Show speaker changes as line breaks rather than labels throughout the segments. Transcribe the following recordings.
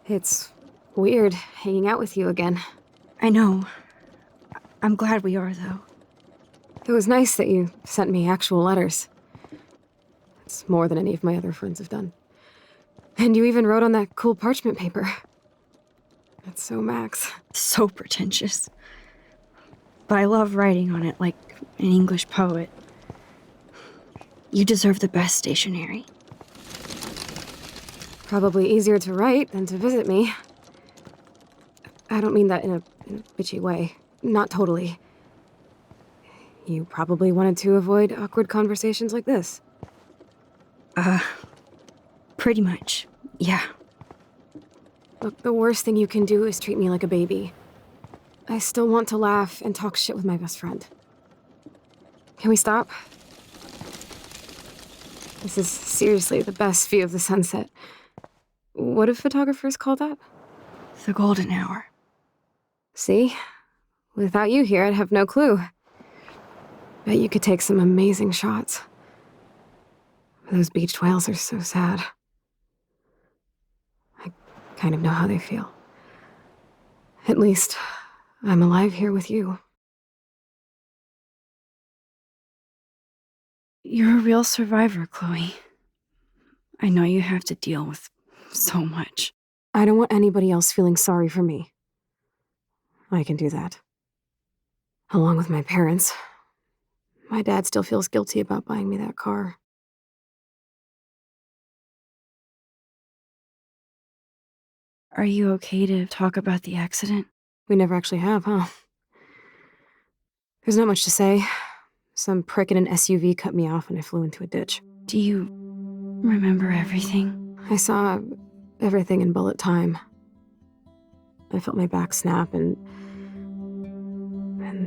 It's weird hanging out with you again.
I know. I'm glad we are, though.
It was nice that you sent me actual letters. It's more than any of my other friends have done. And you even wrote on that cool parchment paper. That's so Max.
So pretentious. But I love writing on it like an English poet. You deserve the best stationery.
Probably easier to write than to visit me. I don't mean that in a bitchy way. Not totally. You probably wanted to avoid awkward conversations like this.
Pretty much, yeah.
Look, the worst thing you can do is treat me like a baby. I still want to laugh and talk shit with my best friend. Can we stop? This is seriously the best view of the sunset. What do photographers call that?
The golden hour.
See? Without you here, I'd have no clue. Bet you could take some amazing shots. Those beached whales are so sad. I kind of know how they feel. At least, I'm alive here with you.
You're a real survivor, Chloe. I know you have to deal with so much.
I don't want anybody else feeling sorry for me. I can do that. Along with my parents. My dad still feels guilty about buying me that car.
Are you okay to talk about the accident?
We never actually have, huh? There's not much to say. Some prick in an SUV cut me off and I flew into a ditch.
Do you remember everything?
I saw everything in bullet time. I felt my back snap and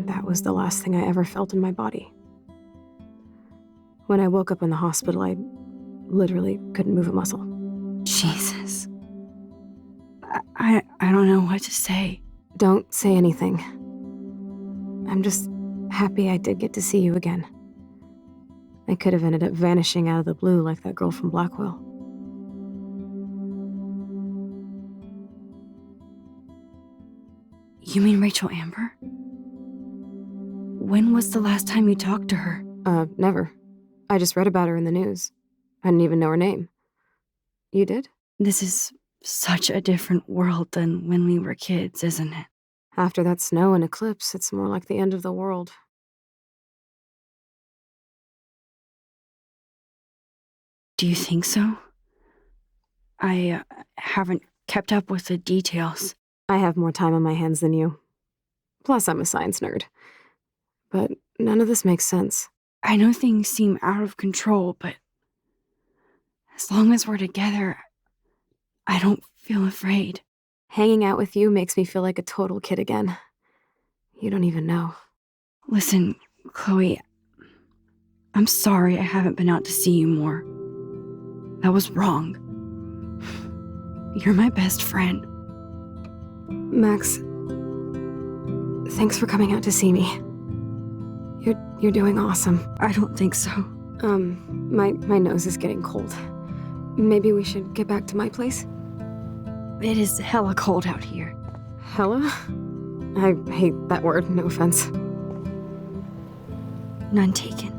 that was the last thing I ever felt in my body. When I woke up in the hospital, I literally couldn't move a muscle.
Jesus. I don't know what to say.
Don't say anything. I'm just happy I did get to see you again. I could have ended up vanishing out of the blue like that girl from Blackwell.
You mean Rachel Amber? When was the last time you talked to her?
Never. I just read about her in the news. I didn't even know her name. You did?
This is such a different world than when we were kids, isn't it?
After that snow and eclipse, it's more like the end of the world.
Do you think so? I haven't kept up with the details.
I have more time on my hands than you. Plus, I'm a science nerd. But none of this makes sense.
I know things seem out of control, but as long as we're together, I don't feel afraid.
Hanging out with you makes me feel like a total kid again. You don't even know.
Listen, Chloe, I'm sorry I haven't been out to see you more. That was wrong. You're my best friend.
Max, thanks for coming out to see me. You're doing awesome.
I don't think so.
My nose is getting cold. Maybe we should get back to my place?
It is hella cold out here.
Hella? I hate that word, no offense.
None taken.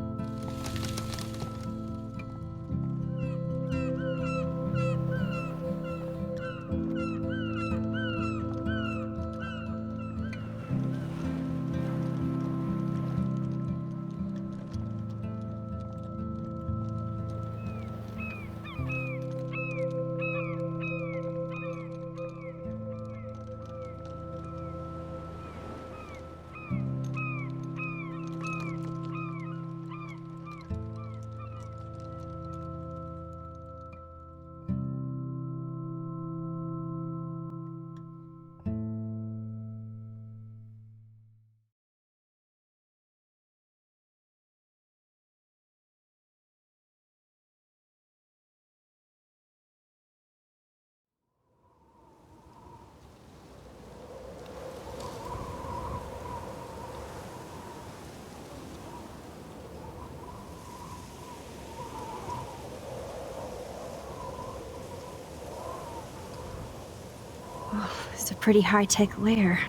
Oh, it's a pretty high-tech lair.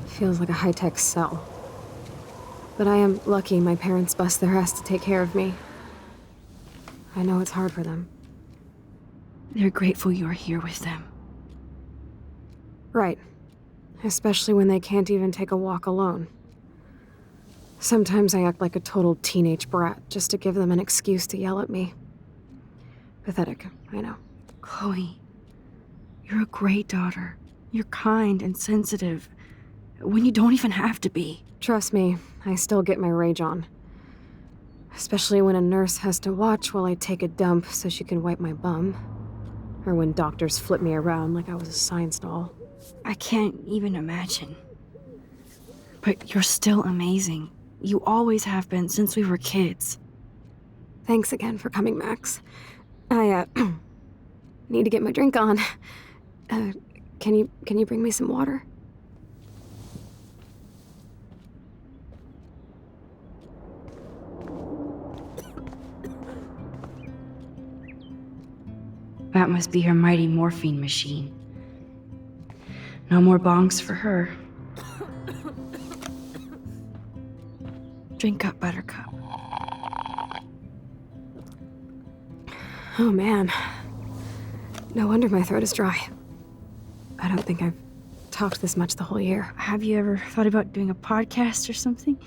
Feels like a high-tech cell. But I am lucky my parents bust their ass to take care of me. I know it's hard for them.
They're grateful you're here with them.
Right. Especially when they can't even take a walk alone. Sometimes I act like a total teenage brat just to give them an excuse to yell at me. Pathetic, I know.
Chloe, you're a great daughter. You're kind and sensitive, when you don't even have to be.
Trust me, I still get my rage on. Especially when a nurse has to watch while I take a dump so she can wipe my bum. Or when doctors flip me around like I was a science doll.
I can't even imagine. But you're still amazing. You always have been since we were kids.
Thanks again for coming, Max. I, need to get my drink on. Can you bring me some water?
That must be her mighty morphine machine. No more bongs for her. Drink up, Buttercup.
Oh man. No wonder my throat is dry. I don't think I've talked this much the whole year.
Have you ever thought about doing a podcast or something?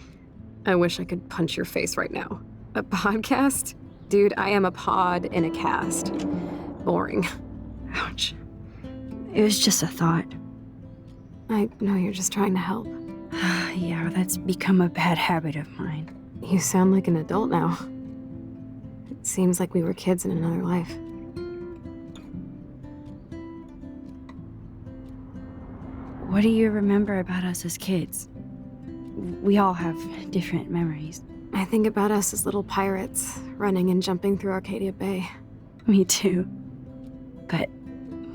I wish I could punch your face right now. A podcast? Dude, I am a pod in a cast. Boring.
Ouch. It was just a thought.
I know you're just trying to help.
Yeah, that's become a bad habit of mine.
You sound like an adult now. It seems like we were kids in another life.
What do you remember about us as kids? We all have different memories.
I think about us as little pirates, running and jumping through Arcadia Bay.
Me too. But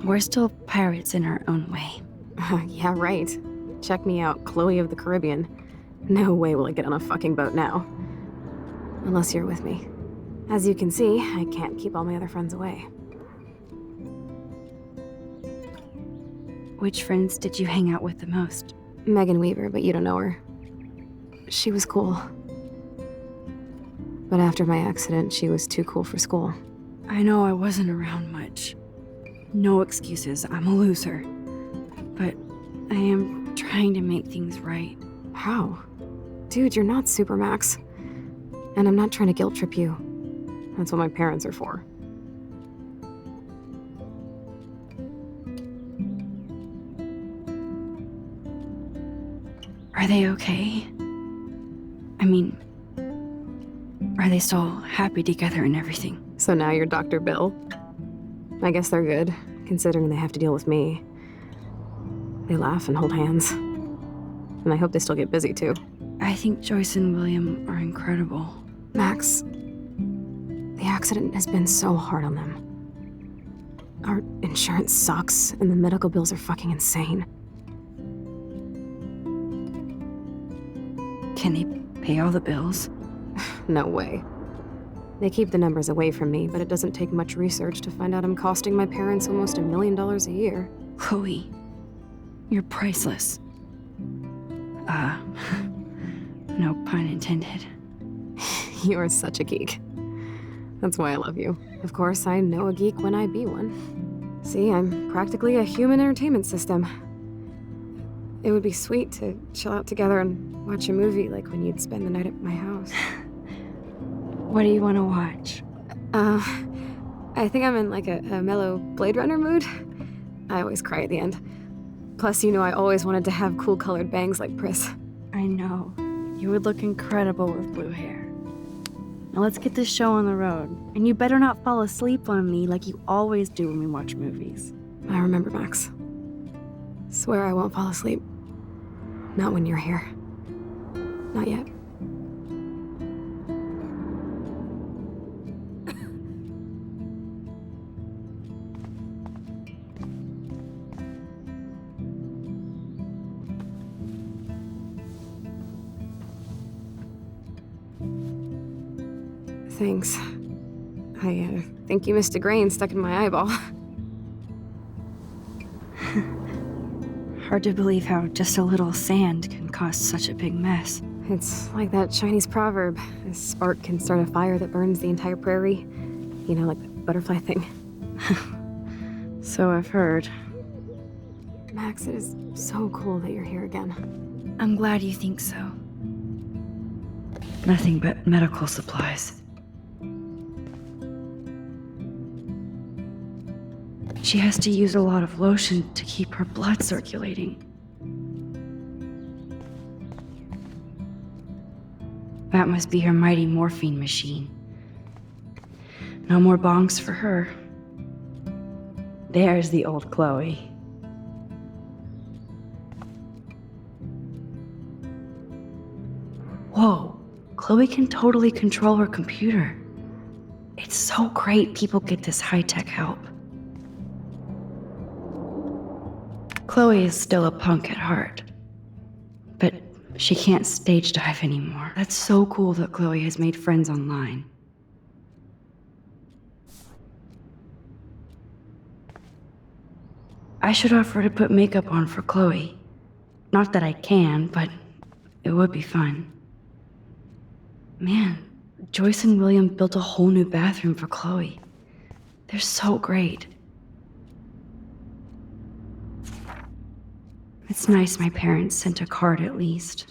we're still pirates in our own way.
Yeah, right. Check me out, Chloe of the Caribbean. No way will I get on a fucking boat now. Unless you're with me. As you can see, I can't keep all my other friends away.
Which friends did you hang out with the most?
Megan Weaver, but you don't know her. She was cool. But after my accident, she was too cool for school.
I know I wasn't around much. No excuses, I'm a loser. But I am trying to make things right.
How? Dude, you're not Supermax. And I'm not trying to guilt trip you. That's what my parents are for.
Are they okay? I mean, are they still happy together and everything?
So now you're Dr. Bill? I guess they're good, considering they have to deal with me. They laugh and hold hands. And I hope they still get busy, too.
I think Joyce and William are incredible.
Max, the accident has been so hard on them. Our insurance sucks, and the medical bills are fucking insane.
Can they pay all the bills?
No way. They keep the numbers away from me, but it doesn't take much research to find out I'm costing my parents almost $1 million a year.
Chloe, you're priceless. No pun intended.
You are such a geek. That's why I love you. Of course, I know a geek when I be one. See, I'm practically a human entertainment system. It would be sweet to chill out together and watch a movie like when you'd spend the night at my house.
What do you want to watch?
I think I'm in like a mellow Blade Runner mood. I always cry at the end. Plus, you know I always wanted to have cool colored bangs like Pris.
I know. You would look incredible with blue hair. Now let's get this show on the road. And you better not fall asleep on me like you always do when we watch movies.
I remember, Max. Swear I won't fall asleep. Not when you're here. Not yet. Thanks. I think you missed a grain stuck in my eyeball.
hard to believe how just a little sand can cause such a big mess.
It's like that Chinese proverb: a spark can start a fire that burns the entire prairie. You know, like the butterfly thing.
So I've heard.
Max, it is so cool that you're here again.
I'm glad you think so. Nothing but medical supplies. She has to use a lot of lotion to keep her blood circulating. That must be her mighty morphine machine. No more bongs for her. There's the old Chloe. Whoa, Chloe can totally control her computer. It's so great people get this high-tech help. Chloe is still a punk at heart, but she can't stage dive anymore. That's so cool that Chloe has made friends online. I should offer to put makeup on for Chloe. Not that I can, but it would be fun. Man, Joyce and William built a whole new bathroom for Chloe. They're so great. It's nice my parents sent a card at least.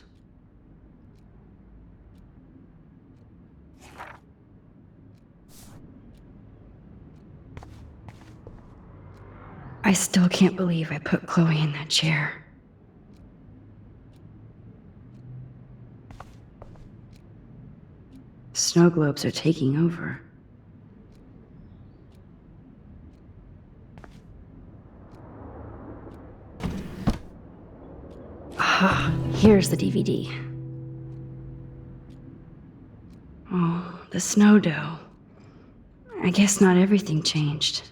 I still can't believe I put Chloe in that chair. Snow globes are taking over. Ah, here's the DVD. Oh, the snow dough. I guess not everything changed.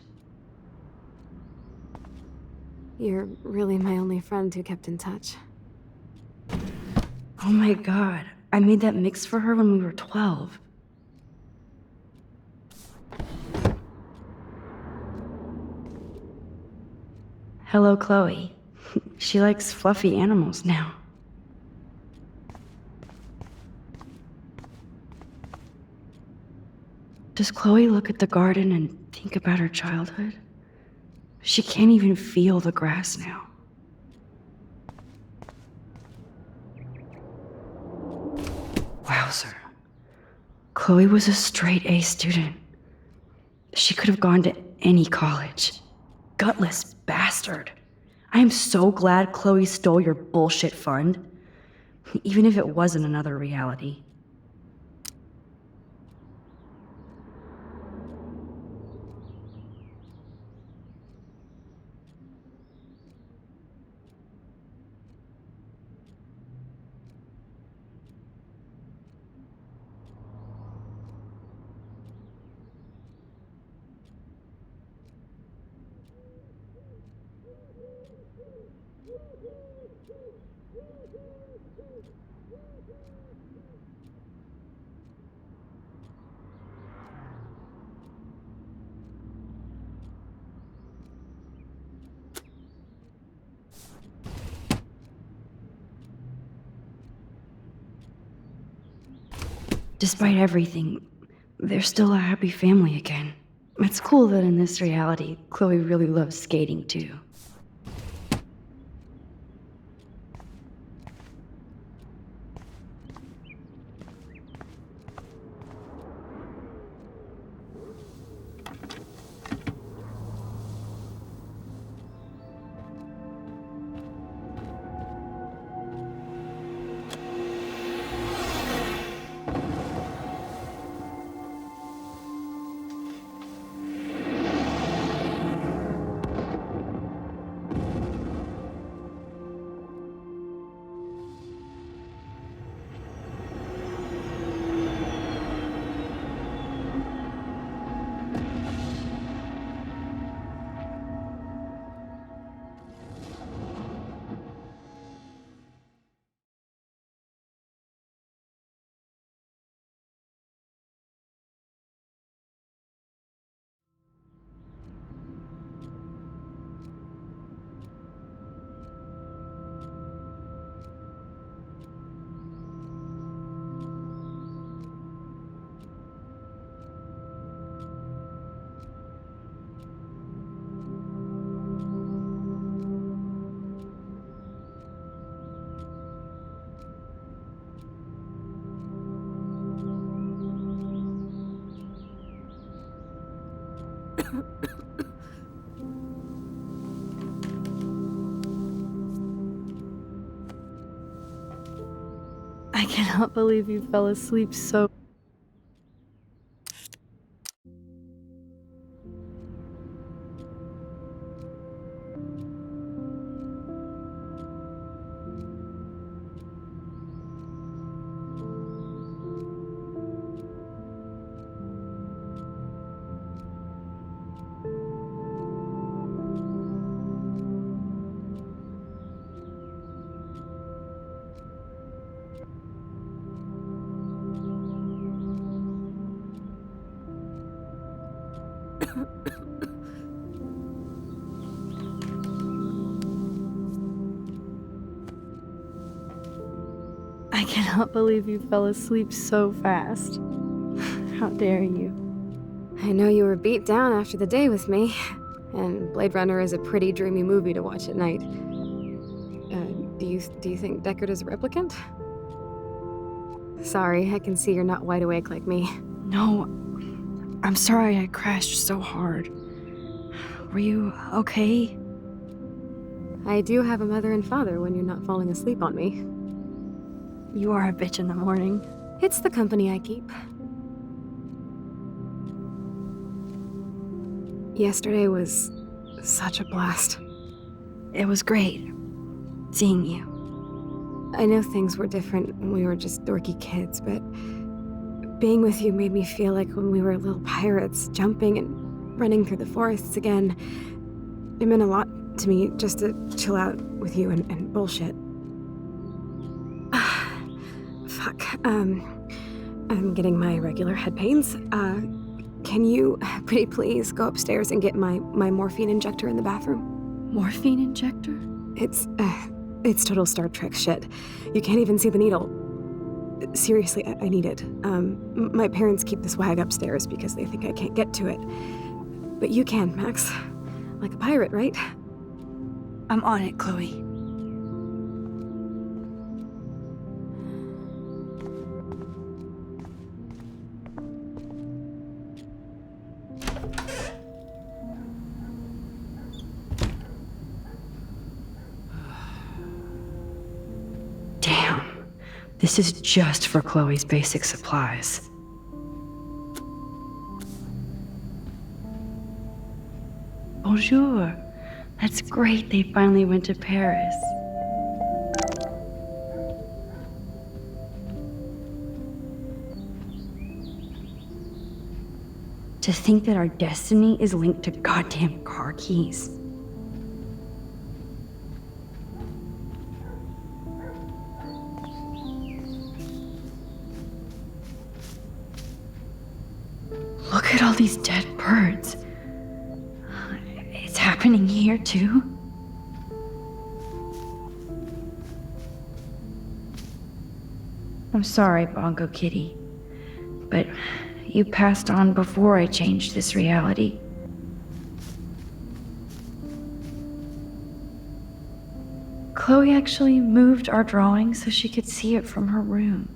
You're really my only friend who kept in touch.
Oh my god, I made that mix for her when we were 12. Hello, Chloe. She likes fluffy animals now. Does Chloe look at the garden and think about her childhood? She can't even feel the grass now. Wowzer. Chloe was a straight A student. She could have gone to any college. Gutless bastard. I am so glad Chloe stole your bullshit fund, even if it wasn't another reality. Despite everything, they're still a happy family again. It's cool that in this reality, Chloe really loves skating too. I cannot believe you fell asleep so. I cannot believe you fell asleep so fast. How dare you?
I know you were beat down after the day with me, and Blade Runner is a pretty dreamy movie to watch at night. Do you think Deckard is a replicant? Sorry, I can see you're not wide awake like me.
No, I'm sorry I crashed so hard. Were you okay?
I do have a mother and father when you're not falling asleep on me.
You are a bitch in the morning.
It's the company I keep. Yesterday was such a blast.
It was great seeing you.
I know things were different when we were just dorky kids, but being with you made me feel like when we were little pirates, jumping and running through the forests again. It meant a lot to me just to chill out with you and bullshit. Fuck. I'm getting my regular head pains. Can you, pretty please, go upstairs and get my morphine injector in the bathroom?
Morphine injector?
It's total Star Trek shit. You can't even see the needle. Seriously, I need it. My parents keep the swag upstairs because they think I can't get to it. But you can, Max. Like a pirate, right?
I'm on it, Chloe. Damn. This is just for Chloe's basic supplies. Bonjour. That's great they finally went to Paris. To think that our destiny is linked to goddamn car keys. Look at all these dead birds. It's happening here too. I'm sorry, Bongo Kitty, but you passed on before I changed this reality. Chloe actually moved our drawing so she could see it from her room.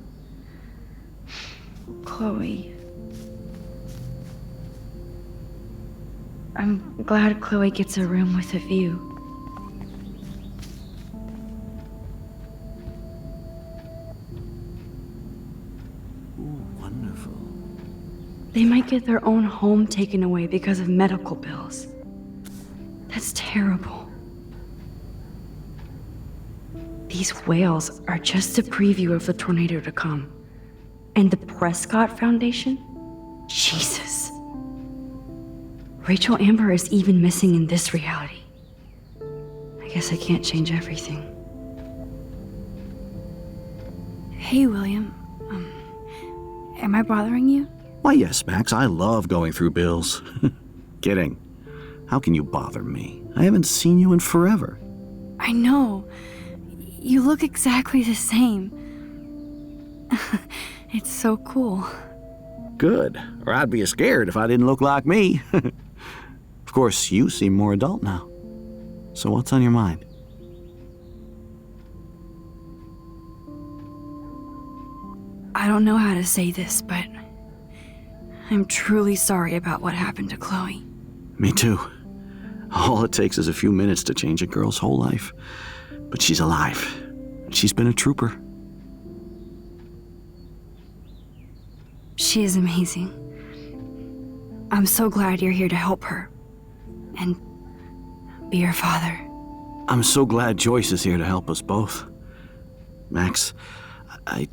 Chloe. I'm glad Chloe gets a room with a view.
Ooh, wonderful.
They might get their own home taken away because of medical bills. That's terrible. These whales are just a preview of the tornado to come. And the Prescott Foundation? Jesus. Rachel Amber is even missing in this reality. I guess I can't change everything. Hey, William. Am I bothering you?
Why, yes, Max, I love going through bills. Kidding. How can you bother me? I haven't seen you in forever.
I know. You look exactly the same. It's so cool.
Good. Or I'd be scared if I didn't look like me. Of course, you seem more adult now. So what's on your mind?
I don't know how to say this, but I'm truly sorry about what happened to Chloe.
Me too. All it takes is a few minutes to change a girl's whole life. But she's alive. And she's been a trooper.
She is amazing. I'm so glad you're here to help her. And be her father.
I'm so glad Joyce is here to help us both. Max, I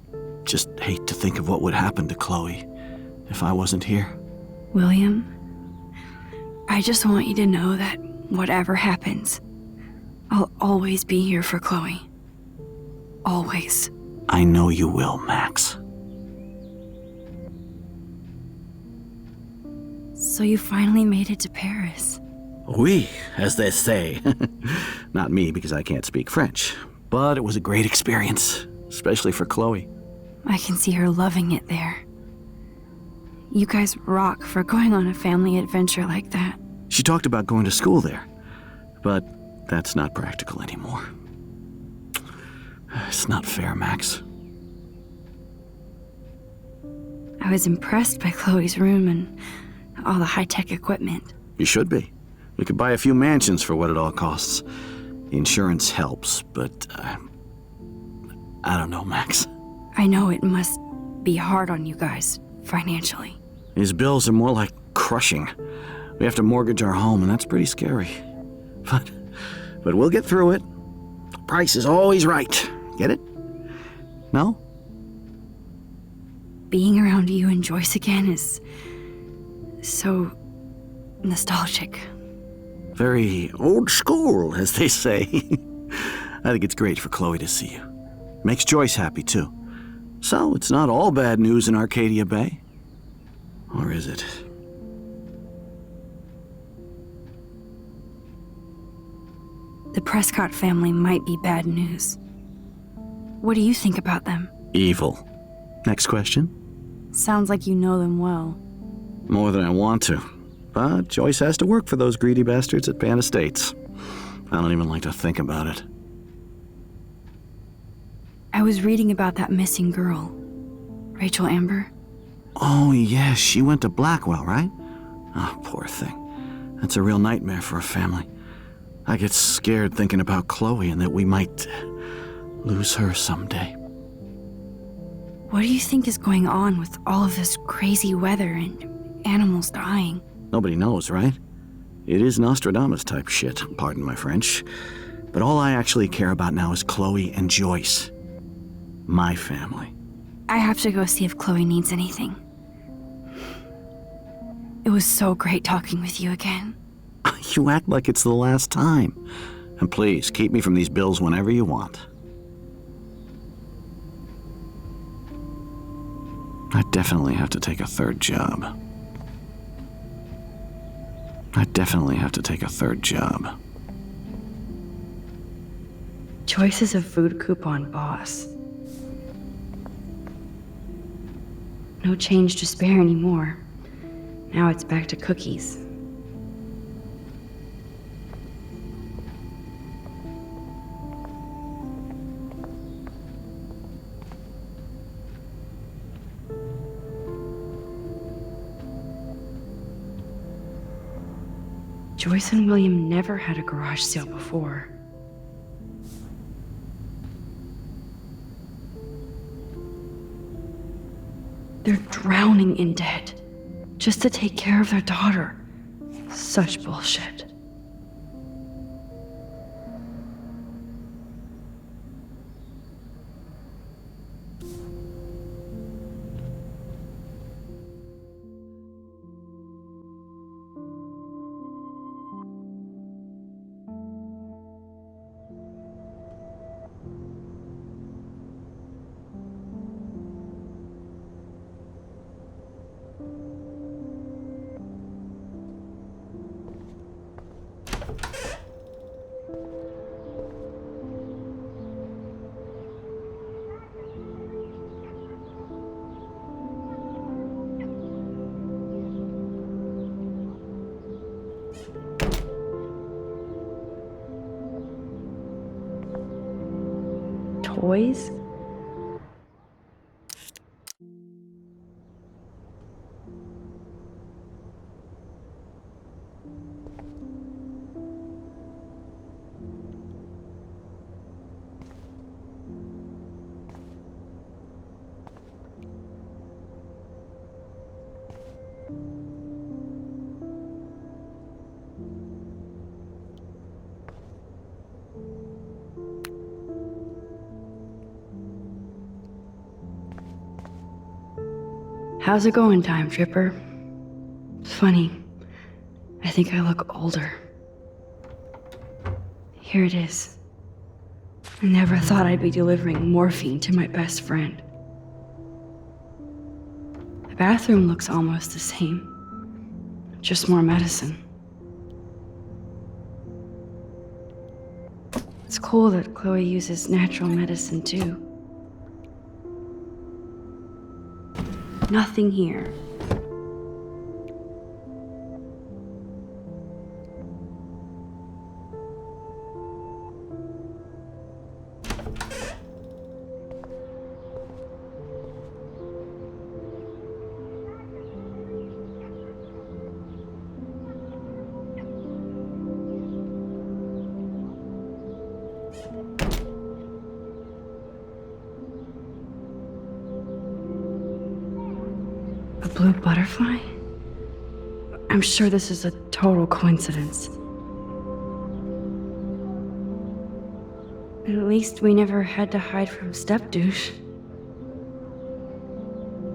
just hate to think of what would happen to Chloe if I wasn't here.
William, I just want you to know that whatever happens, I'll always be here for Chloe. Always.
I know you will, Max.
So you finally made it to Paris.
Oui, as they say. Not me, because I can't speak French. But it was a great experience, especially for Chloe.
I can see her loving it there. You guys rock for going on a family adventure like that.
She talked about going to school there, but that's not practical anymore. It's not fair, Max.
I was impressed by Chloe's room and all the high-tech equipment.
You should be. We could buy a few mansions for what it all costs. Insurance helps, but I don't know, Max.
I know it must be hard on you guys, financially.
These bills are more like crushing. We have to mortgage our home, and that's pretty scary. But we'll get through it. Price is always right. Get it? No?
Being around you and Joyce again is so nostalgic.
Very old school, as they say. I think it's great for Chloe to see you. Makes Joyce happy, too. So it's not all bad news in Arcadia Bay. Or is it?
The Prescott family might be bad news. What do you think about them?
Evil. Next question?
Sounds like you know them well.
More than I want to. But Joyce has to work for those greedy bastards at Pan Estates. I don't even like to think about it.
I was reading about that missing girl, Rachel Amber.
Oh, yes, she went to Blackwell, right? Oh, poor thing. That's a real nightmare for a family. I get scared thinking about Chloe and that we might lose her someday.
What do you think is going on with all of this crazy weather and animals dying?
Nobody knows, right? It is Nostradamus type shit, pardon my French. But all I actually care about now is Chloe and Joyce. My family.
I have to go see if Chloe needs anything. It was so great talking with you again.
You act like it's the last time. And please, keep me from these bills whenever you want. I definitely have to take a third job.
Joyce is a food coupon boss. No change to spare anymore. Now it's back to cookies. Joyce and William never had a garage sale before. They're drowning in debt just to take care of their daughter. Such bullshit. Toys? How's it going, Time Tripper? It's funny. I think I look older. Here it is. I never thought I'd be delivering morphine to my best friend. The bathroom looks almost the same. Just more medicine. It's cool that Chloe uses natural medicine too. Nothing here. A blue butterfly? I'm sure this is a total coincidence. At least we never had to hide from Step-douche.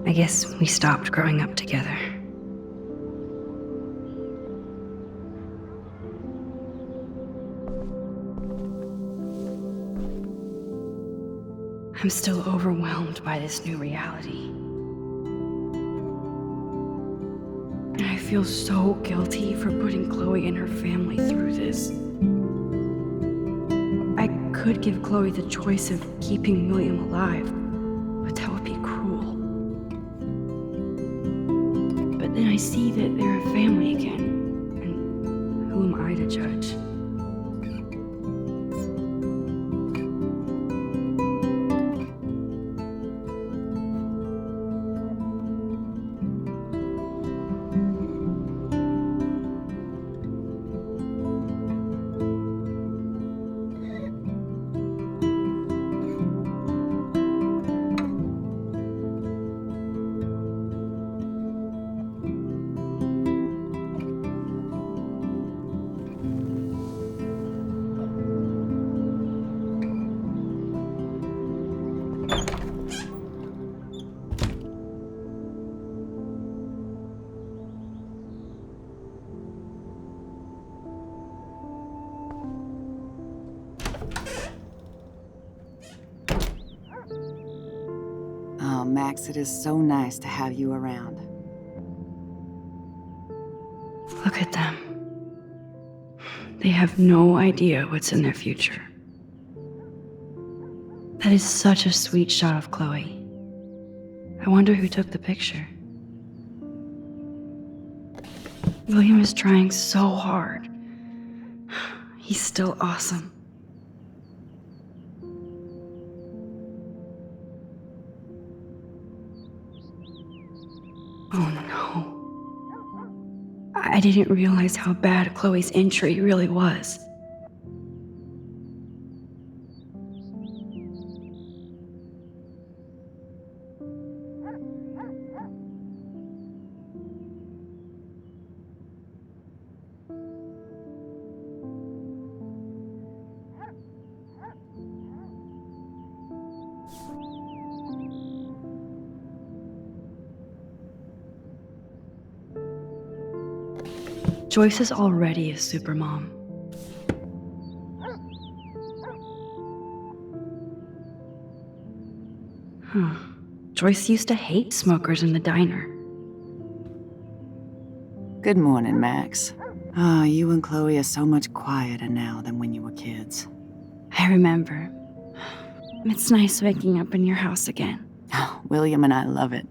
I guess we stopped growing up together. I'm still overwhelmed by this new reality. And I feel so guilty for putting Chloe and her family through this. I could give Chloe the choice of keeping William alive, but that would be cruel. But then I see that they're a family again, and who am I to judge?
Oh, Max, it is so nice to have you around.
Look at them. They have no idea what's in their future. That is such a sweet shot of Chloe. I wonder who took the picture. William is trying so hard. He's still awesome. Oh no. I didn't realize how bad Chloe's injury really was. Joyce is already a supermom. Huh. Joyce used to hate smokers in the diner.
Good morning, Max. Oh, you and Chloe are so much quieter now than when you were kids.
I remember. It's nice waking up in your house again.
Oh, William and I love it.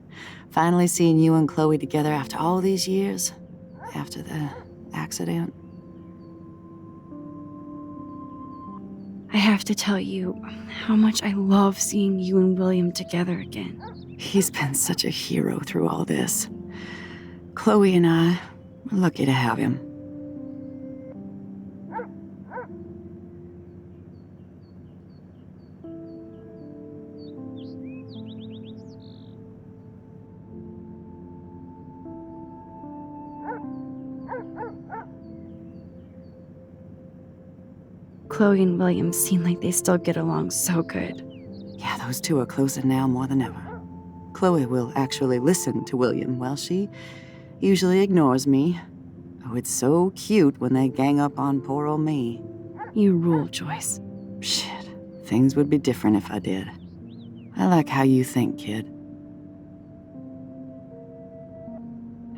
Finally seeing you and Chloe together after all these years. After the accident.
I have to tell you how much I love seeing you and William together again.
He's been such a hero through all this. Chloe and I, we're lucky to have him.
Chloe and William seem like they still get along so good.
Yeah, those two are closer now more than ever. Chloe will actually listen to William, while she usually ignores me. Oh, it's so cute when they gang up on poor old me.
You rule, Joyce.
Shit, things would be different if I did. I like how you think, kid.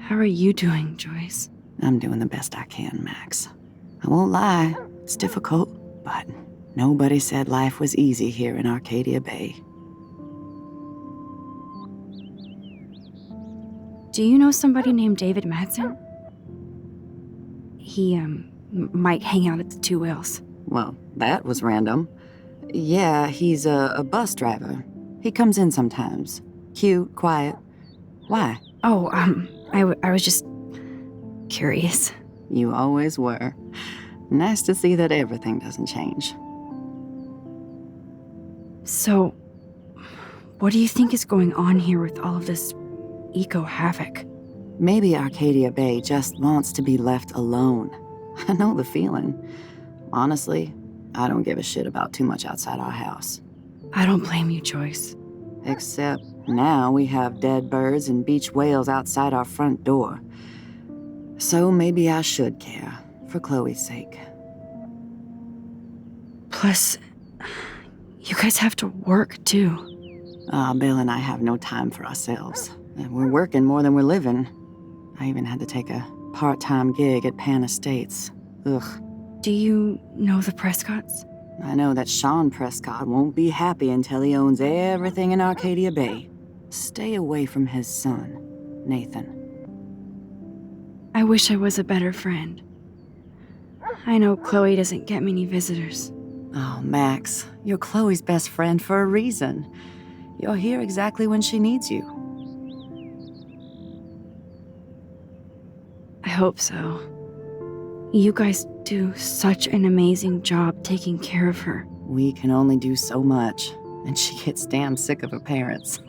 How are you doing, Joyce?
I'm doing the best I can, Max. I won't lie, it's difficult, but nobody said life was easy here in Arcadia Bay.
Do you know somebody named David Madsen? He, might hang out at the Two Whales.
Well, that was random. Yeah, he's a bus driver. He comes in sometimes. Cute, quiet. Why?
Oh, I was just curious.
You always were. Nice to see that everything doesn't change.
So, what do you think is going on here with all of this eco-havoc?
Maybe Arcadia Bay just wants to be left alone. I know the feeling. Honestly, I don't give a shit about too much outside our house.
I don't blame you, Joyce.
Except now we have dead birds and beach whales outside our front door. So maybe I should care, for Chloe's sake.
Plus, you guys have to work, too.
Bill and I have no time for ourselves. And we're working more than we're living. I even had to take a part-time gig at Pan Estates. Ugh.
Do you know the Prescotts?
I know that Sean Prescott won't be happy until he owns everything in Arcadia Bay. Stay away from his son, Nathan.
I wish I was a better friend. I know Chloe doesn't get many visitors.
Oh, Max, you're Chloe's best friend for a reason. You're here exactly when she needs you.
I hope so. You guys do such an amazing job taking care of her.
We can only do so much, and she gets damn sick of her parents.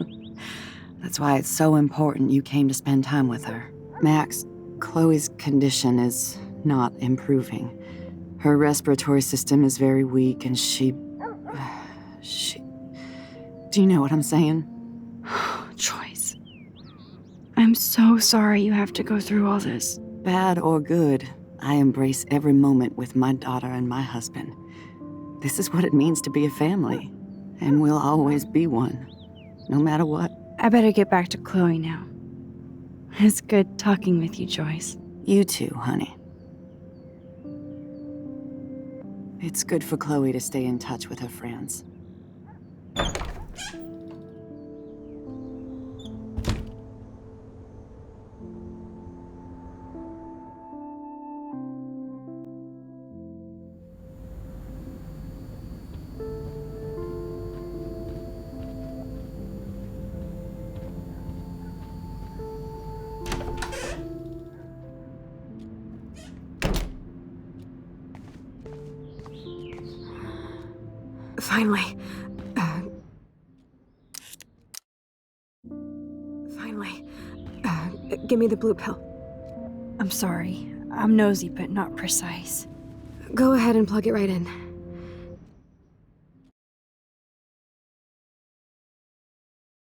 That's why it's so important you came to spend time with her. Max, Chloe's condition is not improving. Her respiratory system is very weak, and she... Do you know what I'm saying?
Joyce. I'm so sorry you have to go through all this.
Bad or good, I embrace every moment with my daughter and my husband. This is what it means to be a family, and we'll always be one, no matter what.
I better get back to Chloe now. It's good talking with you, Joyce.
You too, honey. It's good for Chloe to stay in touch with her friends.
Finally. Finally. Give me the blue pill.
I'm sorry. I'm nosy, but not precise.
Go ahead and plug it right in.